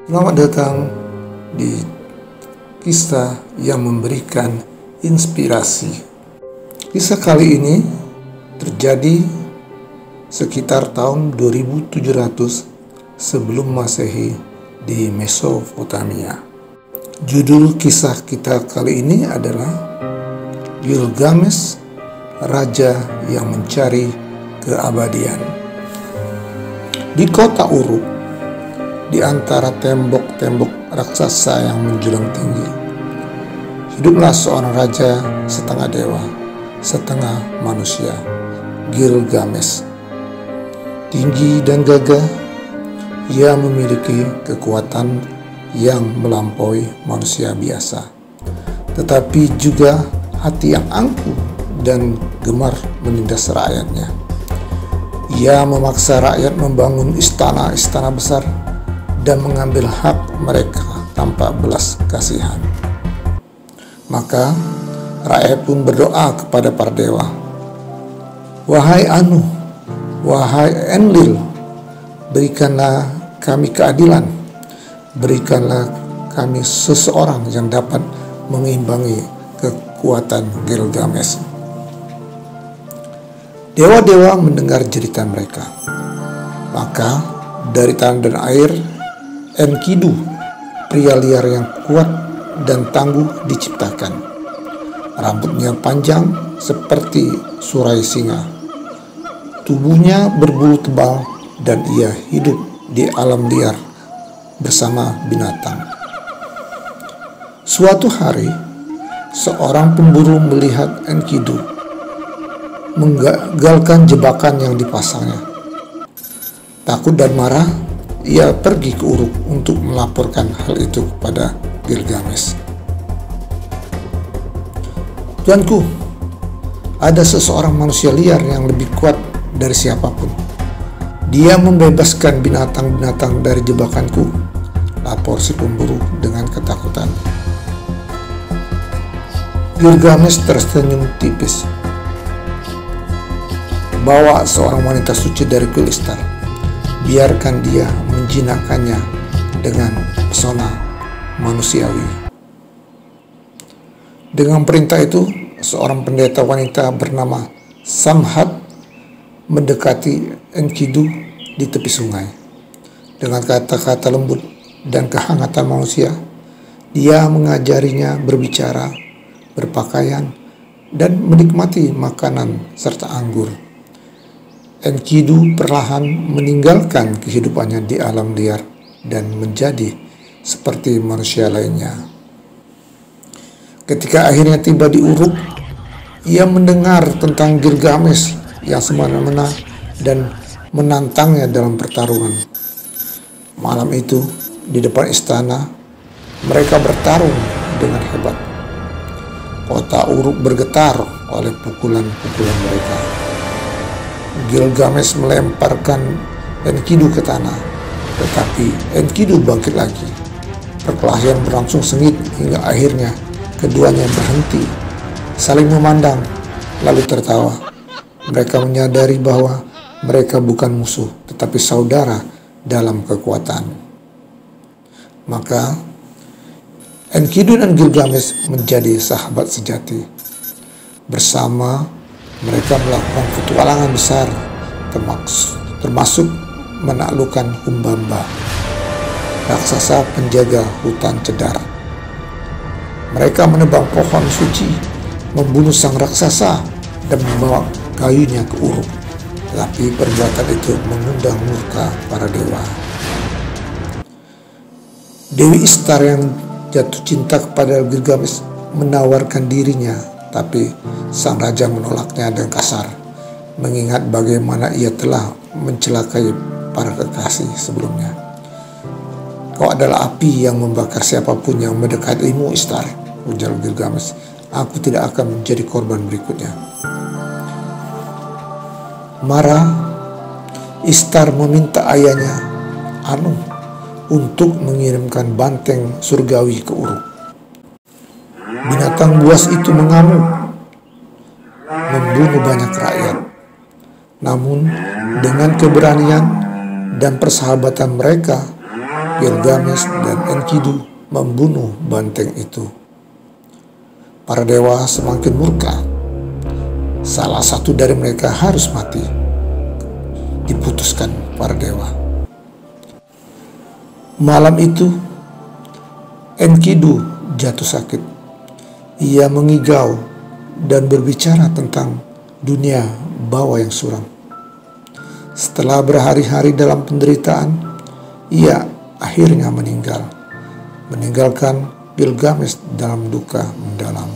Selamat datang di kisah yang memberikan inspirasi. Kisah kali ini terjadi sekitar tahun 2700 sebelum Masehi di Mesopotamia. Judul kisah kita kali ini adalah Gilgamesh, Raja yang Mencari Keabadian. Di kota Uruk, di antara tembok-tembok raksasa yang menjulang tinggi, hiduplah seorang raja setengah dewa, setengah manusia, Gilgamesh. Tinggi dan gagah, ia memiliki kekuatan yang melampaui manusia biasa, tetapi juga hati yang angkuh dan gemar menindas rakyatnya. Ia memaksa rakyat membangun istana-istana besar dan mengambil hak mereka tanpa belas kasihan. Maka rakyat pun berdoa kepada para dewa, "Wahai Anu, wahai Enlil, berikanlah kami keadilan, berikanlah kami seseorang yang dapat mengimbangi kekuatan Gilgamesh." Dewa-dewa mendengar jeritan mereka. Maka dari tanah dan air, Enkidu, pria liar yang kuat dan tangguh, diciptakan. Rambutnya panjang seperti surai singa. Tubuhnya berbulu tebal dan ia hidup di alam liar bersama binatang. Suatu hari, seorang pemburu melihat Enkidu menggagalkan jebakan yang dipasangnya. Takut dan marah, ia pergi ke Uruk untuk melaporkan hal itu kepada Gilgamesh. "Tuanku, ada seseorang manusia liar yang lebih kuat dari siapapun. Dia membebaskan binatang-binatang dari jebakanku," lapor si pemburu dengan ketakutan. Gilgamesh tersenyum tipis. "Bawa seorang wanita suci dari kuil Istar. Biarkan dia menjinakkannya dengan pesona manusiawi." Dengan perintah itu, seorang pendeta wanita bernama Samhat mendekati Enkidu di tepi sungai. Dengan kata-kata lembut dan kehangatan manusia, dia mengajarinya berbicara, berpakaian, dan menikmati makanan serta anggur. Enkidu perlahan meninggalkan kehidupannya di alam liar dan menjadi seperti manusia lainnya. Ketika akhirnya tiba di Uruk, ia mendengar tentang Gilgamesh yang semena-mena dan menantangnya dalam pertarungan. Malam itu, di depan istana, mereka bertarung dengan hebat. Kota Uruk bergetar oleh pukulan-pukulan mereka. Gilgamesh melemparkan Enkidu ke tanah, tetapi Enkidu bangkit lagi. Perkelahian berlangsung sengit hingga akhirnya keduanya berhenti, saling memandang, lalu tertawa. Mereka menyadari bahwa mereka bukan musuh, tetapi saudara dalam kekuatan. Maka Enkidu dan Gilgamesh menjadi sahabat sejati. Bersama mereka melakukan petualangan besar, termasuk menaklukkan Humbaba, raksasa penjaga hutan cedar. Mereka menebang pohon suci, membunuh sang raksasa, dan membawa kayunya ke Uruk. Tetapi perbuatan itu mengundang murka para dewa. Dewi Istar yang jatuh cinta kepada Gilgamesh menawarkan dirinya, tapi sang raja menolaknya dengan kasar, mengingat bagaimana ia telah mencelakai para kekasih sebelumnya. "Kau adalah api yang membakar siapapun yang mendekatimu, Istar," ujar Gilgamesh. "Aku tidak akan menjadi korban berikutnya." Marah, Istar meminta ayahnya, Anu, untuk mengirimkan banteng surgawi ke Uruk. Binatang buas itu mengamuk, membunuh banyak rakyat. Namun dengan keberanian dan persahabatan mereka, Gilgamesh dan Enkidu membunuh banteng itu. Para dewa semakin murka. Salah satu dari mereka harus mati. Diputuskan para dewa. Malam itu, Enkidu jatuh sakit. Ia mengigau dan berbicara tentang dunia bawah yang suram. Setelah berhari-hari dalam penderitaan, ia akhirnya meninggal, meninggalkan Gilgamesh dalam duka mendalam.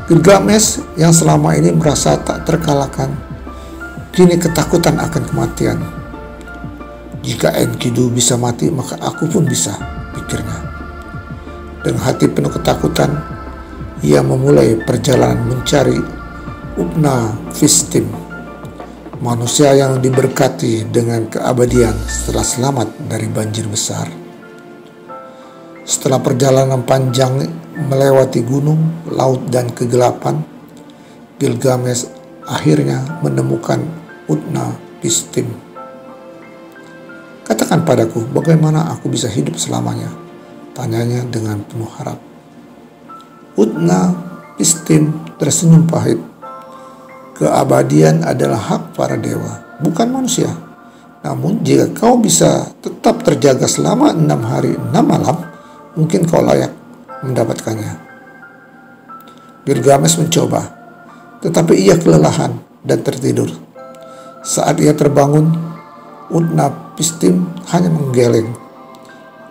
Gilgamesh yang selama ini merasa tak terkalahkan, kini ketakutan akan kematian. Jika Enkidu bisa mati, maka aku pun bisa, pikirnya. Dengan hati penuh ketakutan, ia memulai perjalanan mencari Utnapishtim, manusia yang diberkati dengan keabadian setelah selamat dari banjir besar. Setelah perjalanan panjang melewati gunung, laut, dan kegelapan, Gilgamesh akhirnya menemukan Utnapishtim. "Katakan padaku, bagaimana aku bisa hidup selamanya?" tanyanya dengan penuh harap. Utnapishtim tersenyum pahit. "Keabadian adalah hak para dewa, bukan manusia. Namun jika kau bisa tetap terjaga selama 6 hari 6 malam, mungkin kau layak mendapatkannya." Gilgamesh mencoba, tetapi ia kelelahan dan tertidur. Saat ia terbangun, Utnapishtim hanya menggeleng.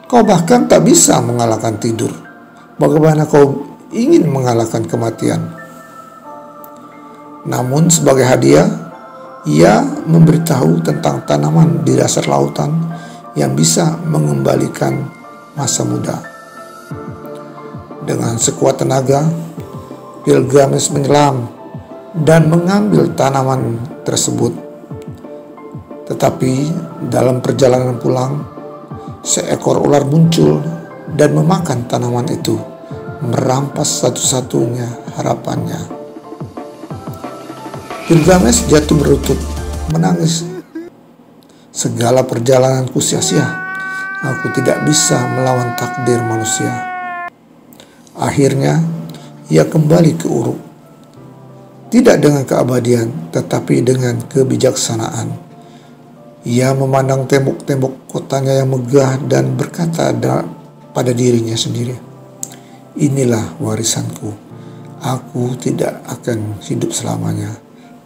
"Kau bahkan tak bisa mengalahkan tidur. Bagaimana kau ingin mengalahkan kematian?" Namun sebagai hadiah, ia memberitahu tentang tanaman di dasar lautan yang bisa mengembalikan masa muda. Dengan sekuat tenaga, Gilgamesh menyelam dan mengambil tanaman tersebut. Tetapi dalam perjalanan pulang, seekor ular muncul dan memakan tanaman itu, merampas satu-satunya harapannya. Gilgamesh jatuh berlutut, menangis. "Segala perjalananku sia-sia. Aku tidak bisa melawan takdir manusia." Akhirnya, ia kembali ke Uruk. Tidak dengan keabadian, tetapi dengan kebijaksanaan. Ia memandang tembok-tembok kotanya yang megah dan berkata pada dirinya sendiri, "Inilah warisanku. Aku tidak akan hidup selamanya,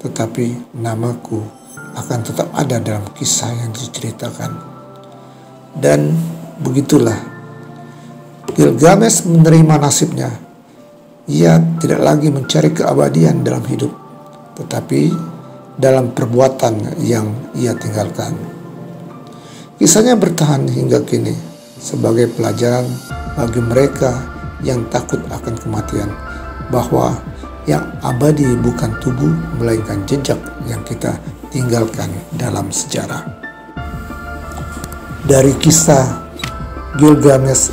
tetapi namaku akan tetap ada dalam kisah yang diceritakan." Dan begitulah Gilgamesh menerima nasibnya. Ia tidak lagi mencari keabadian dalam hidup, tetapi dalam perbuatan yang ia tinggalkan. Kisahnya bertahan hingga kini sebagai pelajaran bagi mereka yang takut akan kematian, bahwa yang abadi bukan tubuh, melainkan jejak yang kita tinggalkan dalam sejarah. Dari kisah Gilgamesh,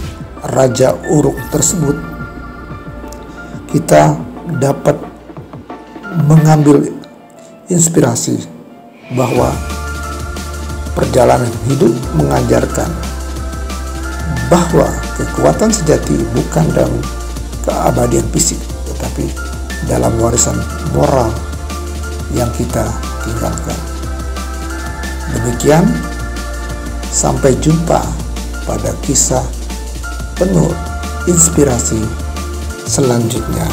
Raja Uruk tersebut, kita dapat mengambil inspirasi bahwa perjalanan hidup mengajarkan bahwa kekuatan sejati bukan dalam keabadian fisik, tetapi dalam warisan moral yang kita tinggalkan. Demikian, sampai jumpa pada kisah penuh inspirasi selanjutnya.